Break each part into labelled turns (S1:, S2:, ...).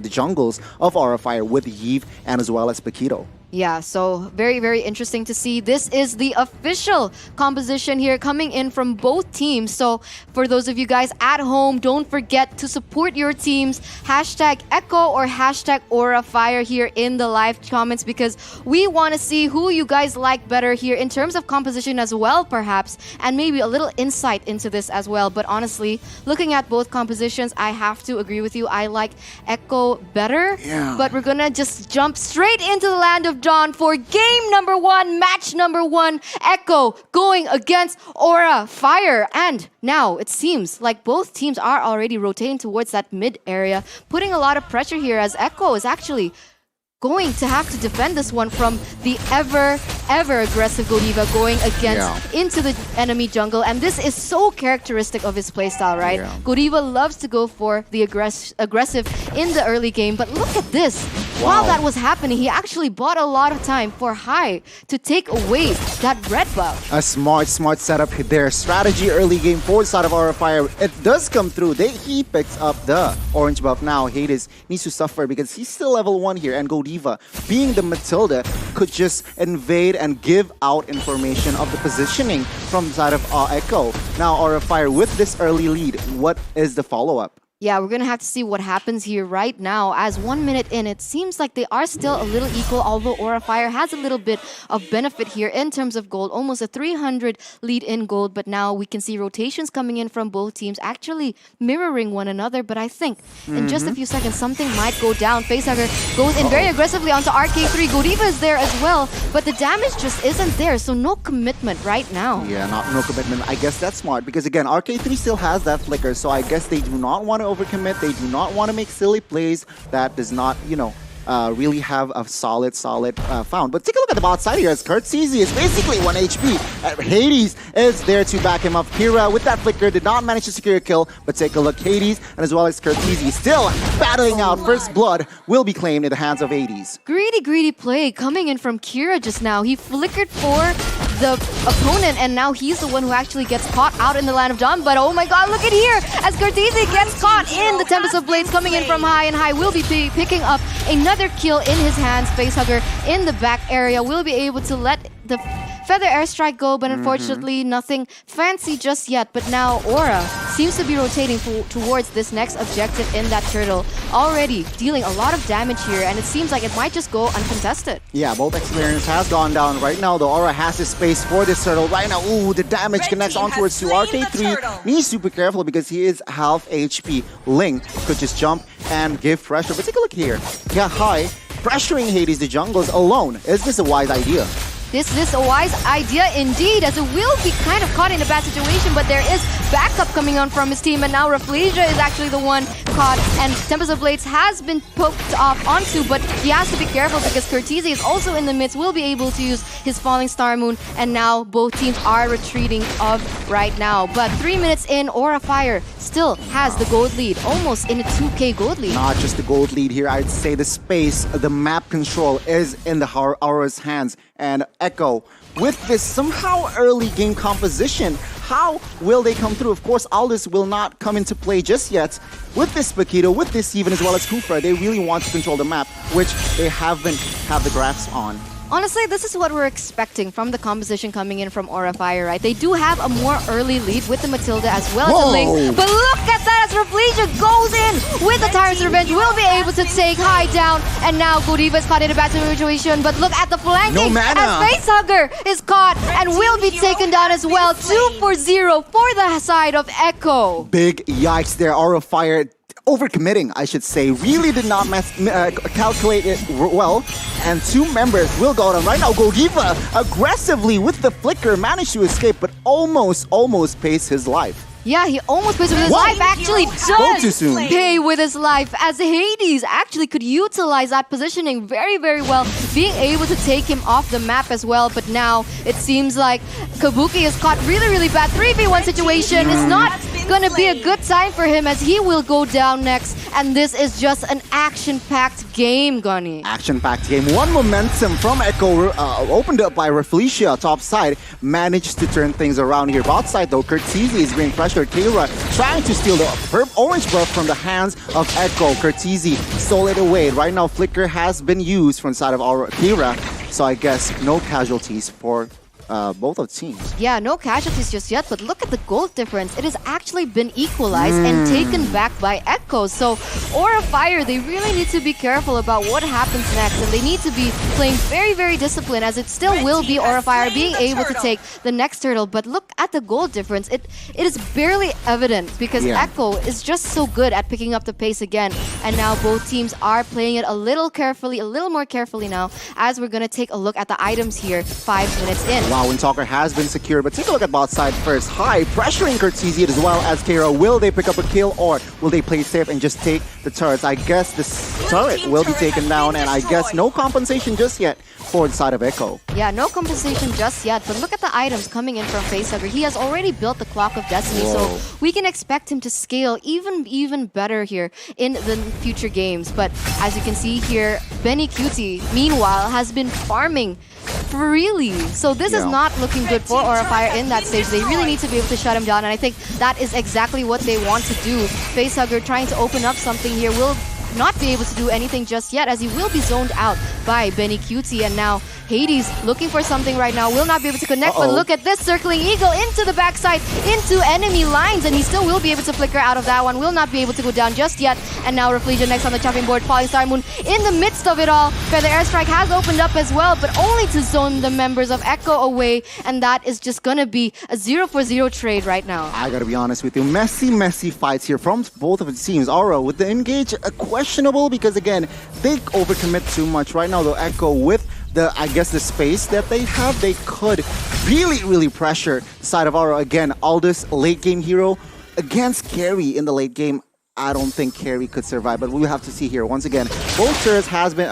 S1: the jungles of Aura Fire with Yves and as well as Paquito.
S2: Yeah, so very, very interesting to see. This is the official composition here coming in from both teams. So for those of you guys at home, don't forget to support your teams. Hashtag Echo or hashtag Aura Fire here in the live comments because we want to see who you guys like better here in terms of composition as well, perhaps, and maybe a little insight into this as well. But honestly, looking at both compositions, I have to agree with you. I like Echo better, but we're gonna just jump straight into the land of Dawn for game number 1, match number 1. Echo going against Aura Fire. And now it seems like both teams are already rotating towards that mid area, putting a lot of pressure here as Echo is actually going to have to defend this one from the ever aggressive Godiva going against into the enemy jungle. And this is so characteristic of his playstyle, right? Godiva loves to go for the aggressive in the early game. But look at this. While that was happening, he actually bought a lot of time for Hai to take away that red buff.
S1: A smart setup there. Strategy early game forward side of Aura Fire. It does come through. He picks up the orange buff now. Hades needs to suffer because he's still level 1 here. And Godiva, being the Matilda, could just invade and give out information of the positioning from the side of Echo. Now Aura Fire with this early lead. What is the follow-up?
S2: Yeah, we're going to have to see what happens here right now. As 1 minute in, it seems like they are still a little equal, although Aura Fire has a little bit of benefit here in terms of gold. Almost a 300 lead in gold, but now we can see rotations coming in from both teams, actually mirroring one another. But I think in just a few seconds, something might go down. Facehugger goes in very aggressively onto RK3. Godiva is there as well, but the damage just isn't there, so no commitment right now.
S1: Yeah, no commitment. I guess that's smart because, again, RK3 still has that flicker, so I guess they do not want to overcommit. They do not want to make silly plays that does not, really have a solid found. But take a look at the bot side here as Kurtzizi is basically 1 HP. Hades is there to back him up. Kira with that flicker did not manage to secure a kill, but take a look. Hades and as well as Kurtzizi still battling out. First blood will be claimed in the hands of Hades.
S2: Greedy play coming in from Kira just now. He flickered for the opponent, and now he's the one who actually gets caught out in the land of Dawn. But oh my god, look at here as Kurtzizi gets caught in the Tempest of Blades coming in from Hai, and Hai will be picking up another kill in his hands. Facehugger in the back area will be able to let the Feather Airstrike go, but unfortunately nothing fancy just yet. But now Aura seems to be rotating towards this next objective in that turtle, already dealing a lot of damage here, and it seems like it might just go uncontested.
S1: Yeah, both experience has gone down right now. The Aura has the space for this turtle right now. Ooh, the damage connects onwards to RK3. He's super careful because he is half HP. Ling could just jump and give pressure, but take a look here. Yeah, Hai pressuring Hades the jungles alone. Is this a wise idea?
S2: This is a wise idea indeed, as it will be kind of caught in a bad situation, but there is backup coming on from his team, and now Rafflesia is actually the one caught, and Tempest of Blades has been poked off onto, but he has to be careful because Kurtzizi is also in the midst, will be able to use his Falling Star Moon, and now both teams are retreating off right now. But 3 minutes in, Aura Fire still has the gold lead, almost in a 2k gold lead.
S1: Not just the gold lead here, I'd say the space, the map control is in the Aura's hands. And Echo, with this somehow early game composition, how will they come through? Of course, Aldous will not come into play just yet. With this Paquito, with this Steven, as well as Kufra, they really want to control the map, which they haven't had the grasp on.
S2: Honestly, this is what we're expecting from the composition coming in from Aura Fire, right? They do have a more early lead with the Matilda as well as the Link. But look at that as Rafflesia goes in with the Tyrant's Revenge. Will be able to take Hai down. And now Godiva is caught in a bad situation. But look at the flanking as Facehugger is caught and will be taken down as well. 2 for 0 for the side of Echo.
S1: Big yikes there. Aura Fire overcommitting, I should say, really did not calculate it well, and 2 members will go down right now. Godiva aggressively with the flicker managed to escape, but almost pays his life.
S2: Yeah, he almost pays with his life. Actually does pay with his life, as Hades actually could utilize that positioning very well, being able to take him off the map as well. But now it seems like Kabuki is caught really bad 3v1 situation. It's not gonna be a good sign for him as he will go down next. And this is just an action-packed game, Gunny.
S1: Action-packed game. One momentum from Echo opened up by Reflecia top side. Managed to turn things around here. Bot side though, Curtizi is being pressured. Kira trying to steal the orange buff from the hands of Echo. Curtizi stole it away. Right now, Flicker has been used from the side of our Kira. So I guess no casualties for both of the teams.
S2: Yeah, no casualties just yet, but look at the gold difference. It has actually been equalized and taken back by Echo. So Aura Fire, they really need to be careful about what happens next, and they need to be playing very, very disciplined, as it still will be Aura Fire being able to take the next turtle. But look at the gold difference. It is barely evident because Echo is just so good at picking up the pace again. And now both teams are playing it a little more carefully now, as we're going to take a look at the items here 5 minutes in.
S1: Wow, Windtalker has been secured, but take a look at bot side first. High pressuring Curtizi as well as Kira. Will they pick up a kill, or will they play safe and just take the turrets? I guess this turret will be taken down, and I guess no compensation just yet for the side of Echo.
S2: Yeah, no compensation just yet, but look at the items coming in from Facehugger. He has already built the Clock of Destiny, so we can expect him to scale even better here in the future games. But as you can see here, Benny Cutie, meanwhile, has been farming freely. So this is not looking good for Aura Fire in that stage. They really need to be able to shut him down, and I think that is exactly what they want to do. Facehugger trying to open up something here will not be able to do anything just yet, as he will be zoned out by Benny Cutie. And now Hades looking for something right now, will not be able to connect, but look at this, circling Eagle into the backside, into enemy lines, and he still will be able to flicker out of that one, will not be able to go down just yet. And now Reflection next on the chopping board, Falling Star Moon in the midst of it all. Feather Airstrike has opened up as well, but only to zone the members of Echo away, and that is just gonna be a 0-for-0 trade right now.
S1: I gotta be honest with you, messy fights here from both of the teams. Aura with the engage, questionable, because again, they overcommit too much. Right now though, Echo with I guess the space that they have, they could really pressure the side of Aura. Again, Aldous, late game hero against Carry in the late game. I don't think Carry could survive, but we'll have to see here. Once again, both turrets has been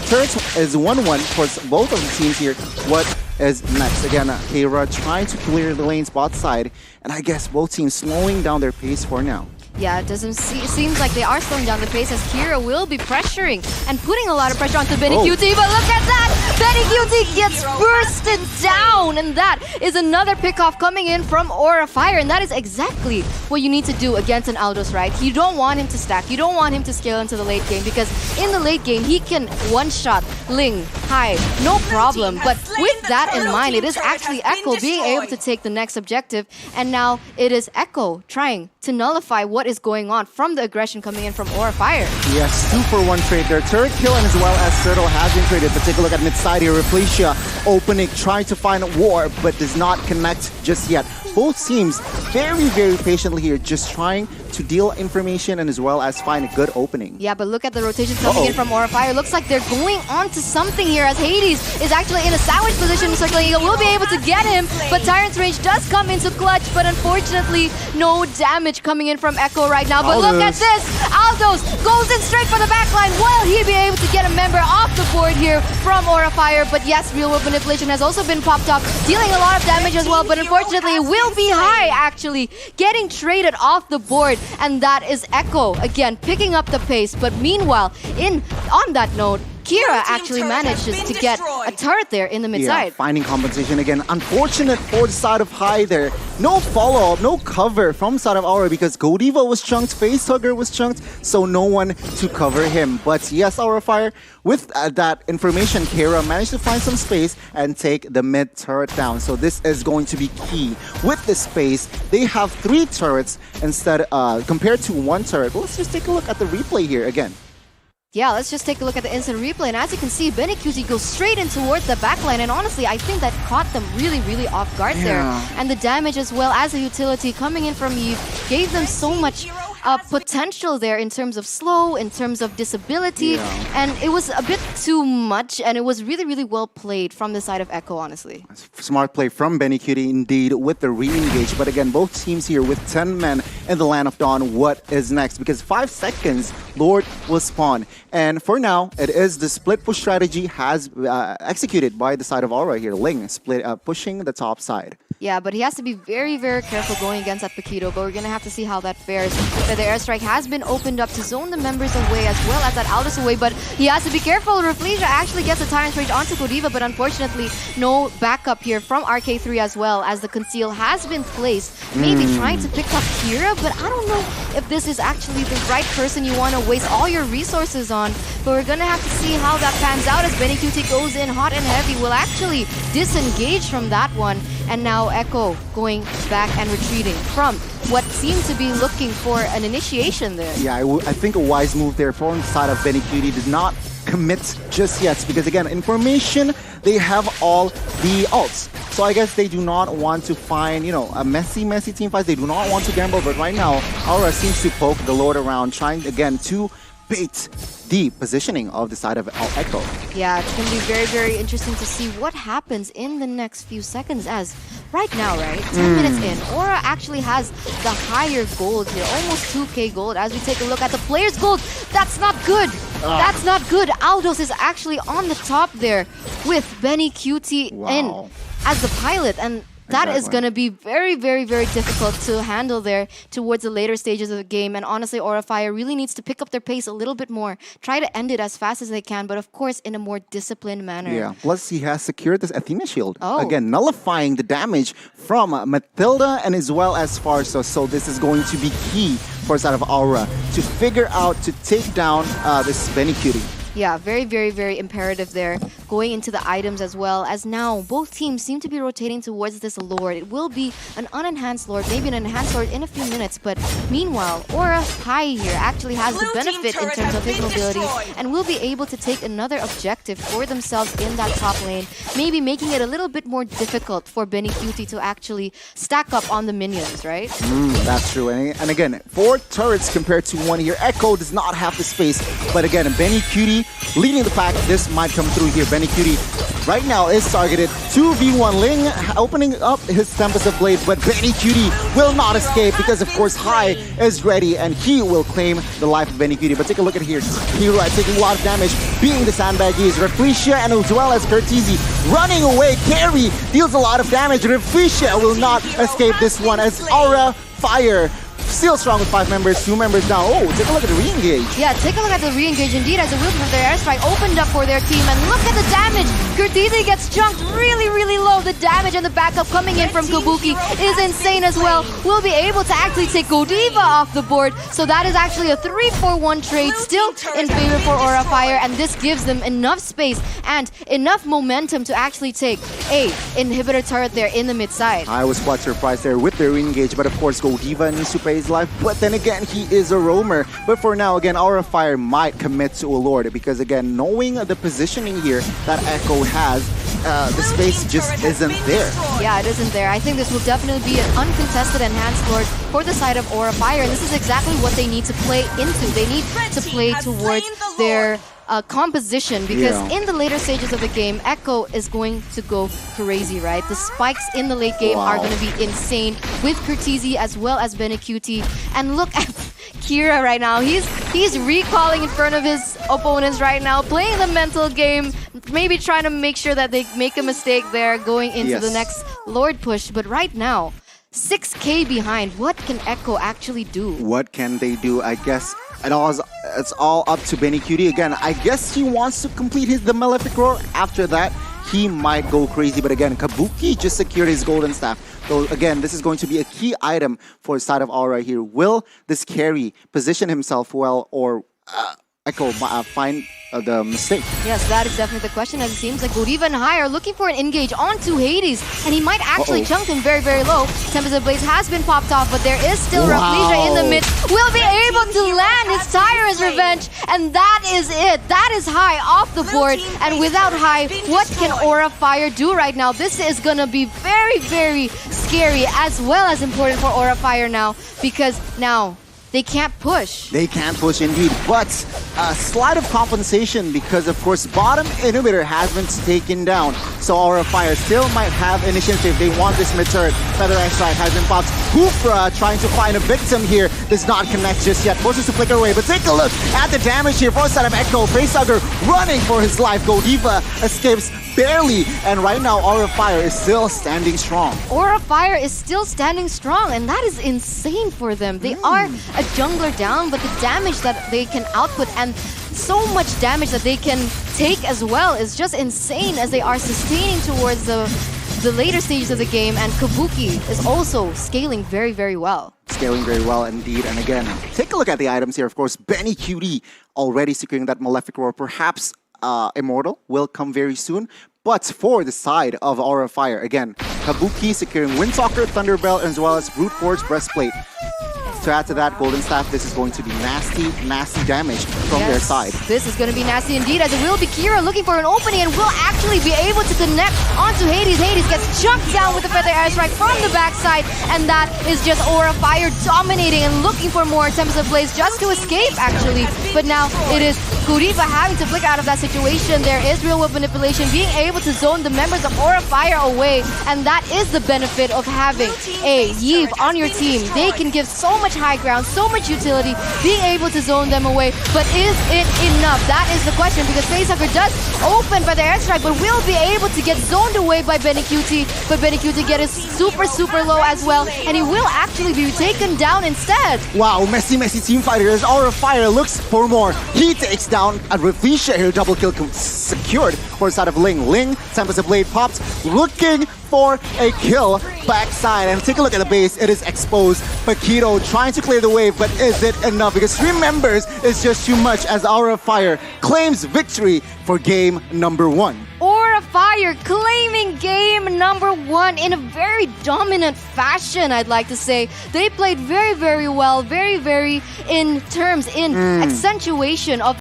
S1: turrets is 1-1 for both of the teams here. What is next? Again, Kira trying to clear the lane spot side, and I guess both teams slowing down their pace for now.
S2: Yeah, it seems like they are slowing down the pace, as Kira will be pressuring and putting a lot of pressure onto Benny Cutie. But look at that! Benny Cutie gets bursted down, and that is another pick-off coming in from Aura Fire, and that is exactly what you need to do against an Aldous, right? You don't want him to stack, you don't want him to scale into the late game, because in the late game, he can one-shot Ling, High, no problem. But with that in mind, it is actually Echo being able to take the next objective, and now it is Echo trying to nullify what is going on from the aggression coming in from Aura Fire.
S1: Yes, 2-for-1 trade there. Turret kill, and as well as Turtle has been traded. But take a look at mid-side here. Reflecia opening, trying to find a war, but does not connect just yet. Both teams very patiently here, just trying to deal information and as well as find a good opening.
S2: Yeah, but look at the rotation coming in from Aura Fire. Looks like they're going on to something here, as Hades is actually in a sandwich position. Circling Eagle will be able to get him, but Tyrant's range does come into clutch, but unfortunately, no damage coming in from Echo right now. But look at this! Aldous goes in straight for the backline. Will he be able to get a member off the board here from Aura Fire? But yes, Real World Manipulation has also been popped up, dealing a lot of damage as well, but unfortunately, will be High actually getting traded off the board, and that is Echo again picking up the pace. But meanwhile, on that note, Kira actually manages to get a turret there in the mid-side.
S1: Yeah, finding compensation again. Unfortunate for the side of High there. No follow-up, no cover from side of Aura, because Godiva was chunked, Facehugger was chunked, so no one to cover him. But yes, Aura Fire, with that information, Kira managed to find some space and take the mid turret down. So this is going to be key. With this space, they have 3 turrets instead compared to 1 turret. Well, let's just take a look at the replay here again.
S2: Yeah, let's just take a look at the instant replay. And as you can see, Benny Cutie goes straight in towards the backline. And honestly, I think that caught them really off guard there. And the damage as well as the utility coming in from Eve gave them so much potential there in terms of slow, in terms of disability. And it was a bit too much, and it was really well played from the side of Echo, honestly.
S1: Smart play from Benny Cutie indeed with the re-engage. But again, both teams here with 10 men in the Land of Dawn. What is next? Because 5 seconds, Lord will spawn. And for now, it is the split push strategy has executed by the side of Aurora here. Ling pushing the top side.
S2: Yeah, but he has to be very, very careful going against that Paquito, but we're going to have to see how that fares. The airstrike has been opened up to zone the members away as well as that Aldous away, but he has to be careful. Refleja actually gets a Tyrant's Rage onto Godiva, but unfortunately, no backup here from RK3 as well, as the conceal has been placed. Maybe trying to pick up Kira, but I don't know if this is actually the right person you want to waste all your resources on. But we're going to have to see how that pans out as BennyQt goes in hot and heavy. Will actually disengage from that one. And now Echo going back and retreating from what seemed to be looking for an initiation there.
S1: Yeah, I think a wise move there from the side of BennyQt. Did not commit just yet because, again, information, they have all the ults. So I guess they do not want to find, you know, a messy team fight. They do not want to gamble, but right now, Aurora seems to poke the Lord around, trying again to bait the positioning of the side of Echo.
S2: Yeah, it's going to be very, very interesting to see what happens in the next few seconds, as right now, right, 10 minutes in, Aura actually has the higher gold here, almost 2k gold. As we take a look at the player's gold, that's not good. That's not good. Aldous is actually on the top there with BennyQt in as the pilot, and that is going to be very, very, very difficult to handle there towards the later stages of the game. And honestly, Aura Fire really needs to pick up their pace a little bit more. Try to end it as fast as they can, but of course in a more disciplined manner.
S1: Yeah, plus he has secured this Athena shield. Again, nullifying the damage from Matilda and as well as Farso. So this is going to be key for side of Aura to figure out to take down this BennyQt.
S2: Yeah, very, very, very imperative there. Going into the items as well, as now both teams seem to be rotating towards this Lord. It will be an unenhanced Lord, maybe an enhanced Lord in a few minutes, but meanwhile, Aura Pai here actually has the benefit in terms of his mobility and will be able to take another objective for themselves in that top lane, maybe making it a little bit more difficult for BennyQt to actually stack up on the minions, right?
S1: That's true. And again, 4 turrets compared to 1 here. Echo does not have the space, but again, BennyQt leading the pack. This might come through here. BennyQt right now is targeted. 2v1 Ling opening up his Tempest of Blades, but BennyQt will not escape because, of course, Hai is ready and he will claim the life of BennyQt. But take a look at here. Hero taking a lot of damage, being the sandbag he is. Refleja and as well as Curtizi running away. Carry deals a lot of damage. Refleja will not escape this one as Aura Fire still strong with 5 members, 2 members down. Oh, take a look at the re-engage.
S2: Yeah, take a look at the re-engage indeed, as the wheels of their airstrike opened up for their team. And look at the damage. Curtizi gets chunked really, really low. The damage and the backup coming in from Kabuki is insane as well. We'll be able to actually take Godiva off the board. So that is actually a 3-4-1 trade still in favor for Aura Fire. And this gives them enough space and enough momentum to actually take a inhibitor turret there in the mid side.
S1: I was quite surprised there with the re-engage, but of course Godiva needs to pay his life. But then again, he is a roamer. But for now, again, Aura Fire might commit to a Lord because, again, knowing the positioning here that Echo has, the space just isn't there.
S2: Yeah, it isn't there. I think this will definitely be an uncontested enhanced Lord for the side of Aura Fire. And this is exactly what they need to play into. They need to play towards their composition, because in the later stages of the game, Echo is going to go crazy, right? The spikes in the late game are going to be insane with Curtizi as well as BennyQt. And look at Kira right now. He's recalling in front of his opponents right now, playing the mental game, maybe trying to make sure that they make a mistake there going into the next Lord push. But right now, 6k behind. What can Echo actually do?
S1: What can they do? I guess it's all up to BennyQt. Again, I guess he wants to complete the Malefic Roar. After that, he might go crazy. But again, Kabuki just secured his golden staff. So again, this is going to be a key item for the side of Aura here. Will this carry position himself well, or Echo find the mistake?
S2: Yes, that is definitely the question, as it seems like Godiva and Hai are looking for an engage onto Hades, and he might actually chunk him very, very low. Tempest of Blaze has been popped off, but there is still Refleja in the mid. Will be able to land his Tyrant's Revenge, and that is it. That is Hai off the board, and without Hai, what can Aura Fire do right now? This is gonna be very, very scary, as well as important for Aura Fire now, because now they can't push.
S1: They can push indeed, but a slight of compensation because, of course, bottom inhibitor has been taken down. So Aura Fire still might have initiative. They want this mid turret. Feather Strike has been popped. Hoofra trying to find a victim here. Does not connect just yet. Forces to flicker away, but take a look at the damage here. First side of Echo. Facehugger running for his life. Godiva escapes barely, and right now Aura Fire is still standing strong.
S2: Aura Fire is still standing strong, and that is insane for them. They are a jungler down, but the damage that they can output and so much damage that they can take as well is just insane as they are sustaining towards the later stages of the game, and Kabuki is also scaling very, very well.
S1: Scaling very well indeed, and again, take a look at the items here. Of course, Benny QD already securing that Malefic Roar. Perhaps Immortal will come very soon. But for the side of Aura Fire, again, Kabuki securing Windtalker, Thunderbell, as well as Brute Force Breastplate. To add to that, Golden Staff, this is going to be nasty, nasty damage from their side.
S2: This is going to be nasty indeed, as it will be Kira looking for an opening and will actually be able to connect onto Hades. Hades gets chucked down with the Feather Airstrike from the backside, and that is just Aura Fire dominating and looking for more attempts at plays just to escape, actually. But now it is Godiva having to flicker out of that situation. There is real world manipulation, being able to zone the members of Aura Fire away, and that is the benefit of having a Yve on your team. They can give so much high ground, so much utility, being able to zone them away. But is it enough? That is the question, because Facehugger does open by the airstrike, but will be able to get zoned away by Benny QT. But Benny QT gets super, super low as well, and he will actually be taken down instead.
S1: Wow, messy team fighter as Aura Fire looks for more. He takes down a Ravisha here. Double kill secured for the side of Ling. Ling, Tempest of Blade popped, looking for a kill backside. And take a look at the base. It is exposed. Paquito trying to clear the wave, but is it enough? Because 3 members is just too much as Aura Fire claims victory for game number 1.
S2: Aura Fire claiming game number 1 in a very dominant fashion, I'd like to say. They played very, very well, very, very in accentuation of